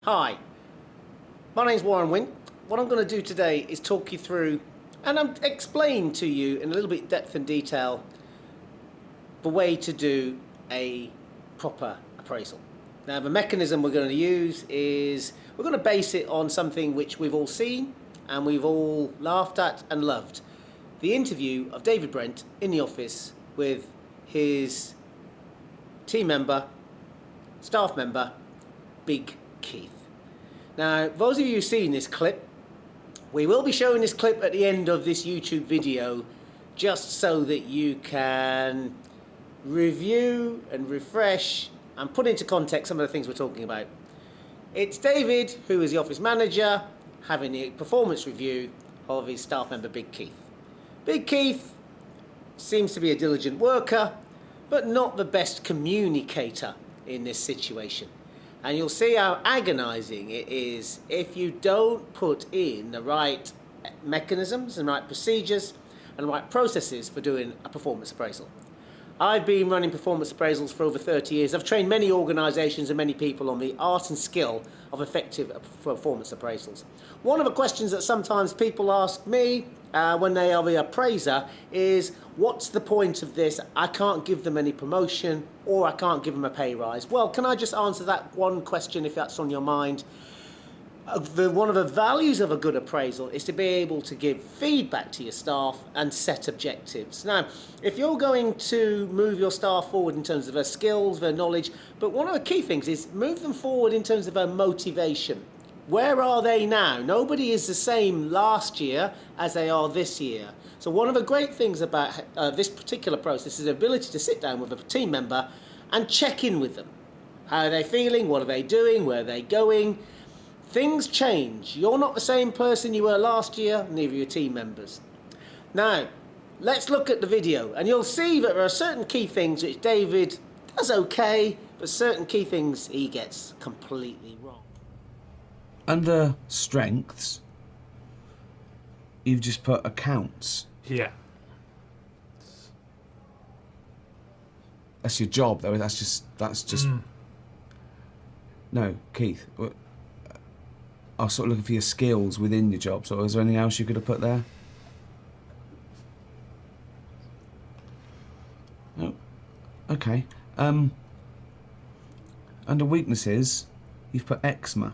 Hi, my name's Wint. What I'm going to do today is talk you through and explain to you in a little bit depth and detail the way to do a proper appraisal. Now the mechanism we're going to use is we're going to base it on something which we've all seen and we've all laughed at and loved. The interview of David Brent in the office with his team member, staff member, Big Keith. Now, those of you who've seen this clip, we will be showing this clip at the end of this YouTube video just so that you can review and refresh and put into context some of the things we're talking about. It's David, who is the office manager, having a performance review of his staff member, Big Keith. Big Keith seems to be a diligent worker, but not the best communicator in this situation. And you'll see how agonizing it is if you don't put in the right mechanisms and right procedures and right processes for doing a performance appraisal. I've been running performance appraisals for over 30 years. I've trained many organizations and many people on the art and skill of effective performance appraisals. One of the questions that sometimes people ask me when they are the appraiser is, what's the point of this? I can't give them any promotion or I can't give them a pay rise. Well, can I just answer that one question if that's on your mind? One of the values of a good appraisal is to be able to give feedback to your staff and set objectives. Now, if you're going to move your staff forward in terms of their skills, their knowledge, but one of the key things is move them forward in terms of their motivation. Where are they now? Nobody is the same last year as they are this year. So one of the great things about this particular process is the ability to sit down with a team member and check in with them. How are they feeling? What are they doing? Where are they going? Things change. You're not the same person you were last year, neither are your team members. Now, let's look at the video, and you'll see that there are certain key things which David does okay, but certain key things he gets completely wrong. Under strengths, you've just put accounts. Yeah. That's your job, though. That's just. No, Keith. I was sort of looking for your skills within your job. So, is there anything else you could have put there? No. Okay. Under weaknesses, you've put eczema.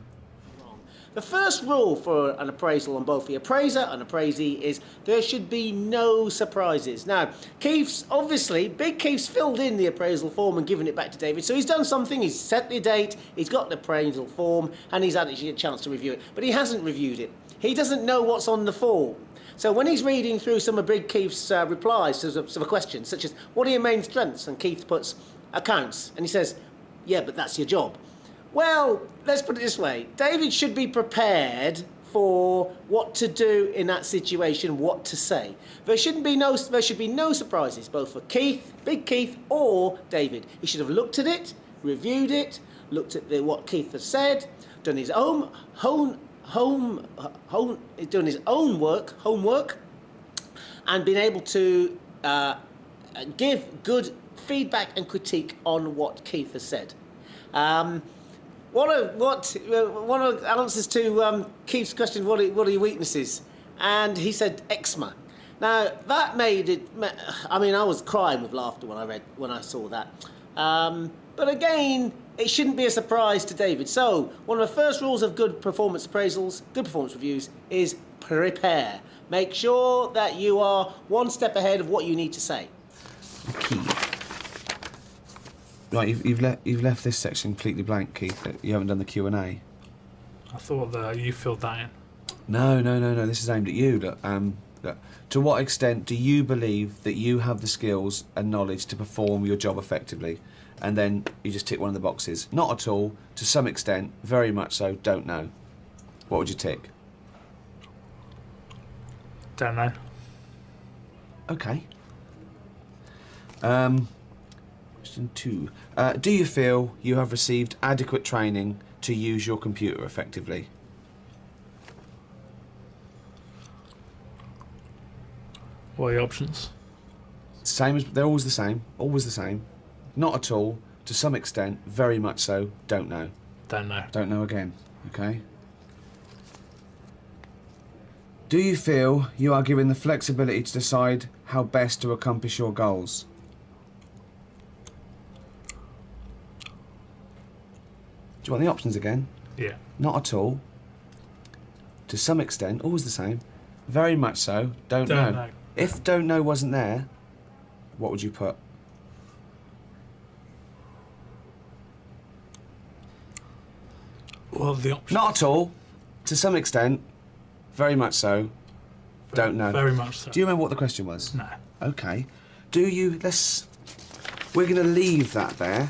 The first rule for an appraisal on both the appraiser and appraisee is there should be no surprises. Now, Big Keith's filled in the appraisal form and given it back to David, so he's done something, he's set the date, he's got the appraisal form, and he's had a chance to review it, but he hasn't reviewed it. He doesn't know what's on the form. So when he's reading through some of Big Keith's replies to some questions, such as, what are your main strengths? And Keith puts accounts, and he says, yeah, but that's your job. Well, let's put it this way. David should be prepared for what to do in that situation, what to say. There should be no surprises, both for Keith, Big Keith, or David. He should have looked at it, reviewed it, looked at what Keith has said, done his own homework, and been able to give good feedback and critique on what Keith has said. One of the answers to Keith's question, what are your weaknesses? And he said eczema. Now that made it. I mean, I was crying with laughter when I saw that. But again, it shouldn't be a surprise to David. So one of the first rules of good performance appraisals, good performance reviews, is prepare. Make sure that you are one step ahead of what you need to say. Keith. Right, you've left this section completely blank, Keith. You haven't done the Q&A. I thought that you filled that in. No. This is aimed at you. Look, to what extent do you believe that you have the skills and knowledge to perform your job effectively? And then you just tick one of the boxes. Not at all. To some extent. Very much so. Don't know. What would you tick? Don't know. Okay. Question 2. Do you feel you have received adequate training to use your computer effectively? What are the options? Same as they're always the same. Always the same. Not at all. To some extent. Very much so. Don't know. Don't know. Don't know again. Okay. Do you feel you are given the flexibility to decide how best to accomplish your goals? Do you want the options again? Yeah. Not at all. To some extent, always the same. Very much so. Don't know. If don't know wasn't there, what would you put? Well, the options. Not at all. To some extent. Very much so. Don't know. Very much so. Do you remember what the question was? No. Okay. Do you... We're going to leave that there.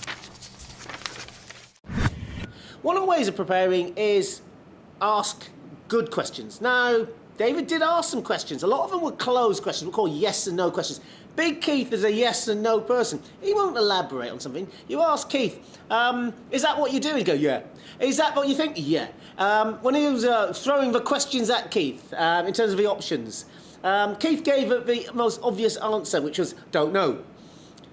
One of the ways of preparing is ask good questions. Now, David did ask some questions. A lot of them were closed questions. We'll call yes and no questions. Big Keith is a yes and no person. He won't elaborate on something. You ask Keith, is that what you're doing? He'd go, yeah. Is that what you think? Yeah. When he was throwing the questions at Keith, in terms of the options, Keith gave the most obvious answer, which was, don't know.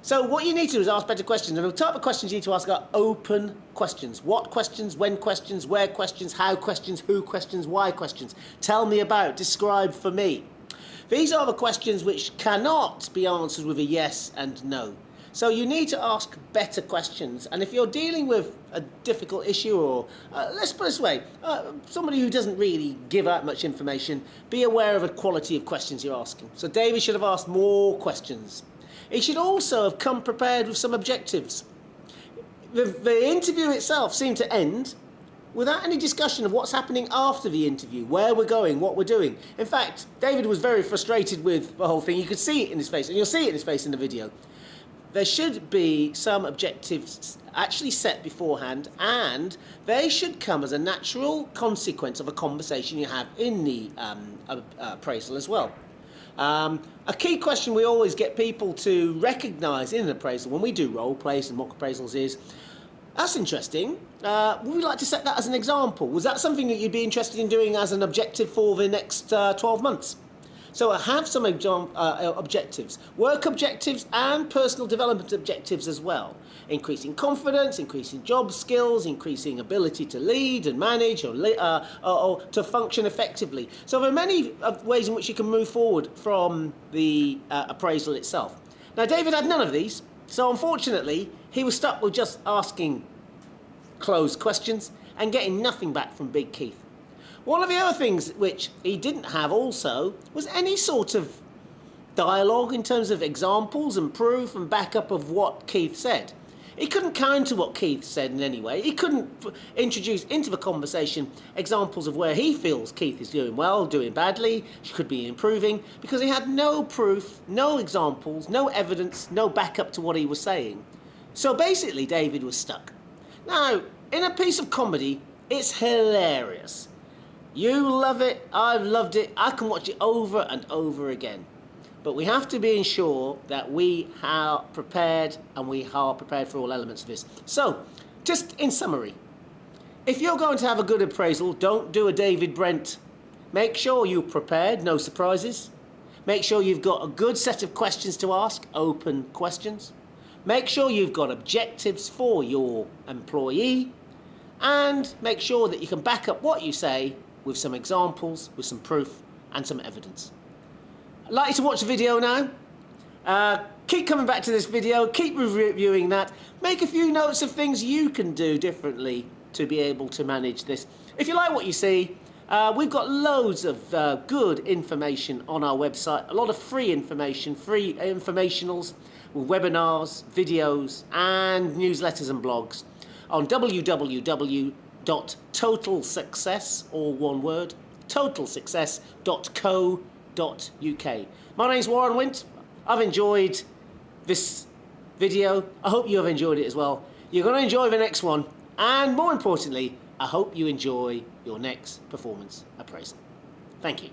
So what you need to do is ask better questions. And the type of questions you need to ask are open questions. What questions, when questions, where questions, how questions, who questions, why questions. Tell me about, describe for me. These are the questions which cannot be answered with a yes and no. So you need to ask better questions. And if you're dealing with a difficult issue or, let's put it this way, somebody who doesn't really give out much information, be aware of the quality of questions you're asking. So David should have asked more questions. He should also have come prepared with some objectives. The interview itself seemed to end without any discussion of what's happening after the interview, where we're going, what we're doing. In fact, David was very frustrated with the whole thing. You could see it in his face, and you'll see it in his face in the video. There should be some objectives actually set beforehand, and they should come as a natural consequence of a conversation you have in the appraisal as well. A key question we always get people to recognise in an appraisal when we do role plays and mock appraisals is, that's interesting, would we like to set that as an example? Was that something that you'd be interested in doing as an objective for the next 12 months? So have some objectives, work objectives and personal development objectives as well. Increasing confidence, increasing job skills, increasing ability to lead and manage or to function effectively. So there are many ways in which you can move forward from the appraisal itself. Now David had none of these, so unfortunately he was stuck with just asking closed questions and getting nothing back from Big Keith. One of the other things which he didn't have also was any sort of dialogue in terms of examples and proof and backup of what Keith said. He couldn't counter what Keith said in any way. He couldn't introduce into the conversation examples of where he feels Keith is doing well, doing badly, could be improving, because he had no proof, no examples, no evidence, no backup to what he was saying. So basically, David was stuck. Now, in a piece of comedy, it's hilarious. You love it, I've loved it, I can watch it over and over again. But we have to be ensured that we are prepared and we are prepared for all elements of this. So, just in summary, if you're going to have a good appraisal, don't do a David Brent. Make sure you're prepared, no surprises. Make sure you've got a good set of questions to ask, open questions. Make sure you've got objectives for your employee. And make sure that you can back up what you say with some examples, with some proof and some evidence. I'd like you to watch the video now. Keep coming back to this video, keep reviewing that. Make a few notes of things you can do differently to be able to manage this. If you like what you see, we've got loads of good information on our website, a lot of free information, free informationals, webinars, videos and newsletters and blogs on www.totalsuccess, all one word, totalsuccess.co.uk. My name's Warren Wint. I've enjoyed this video. I hope you have enjoyed it as well. You're going to enjoy the next one. And more importantly, I hope you enjoy your next performance appraisal. Thank you.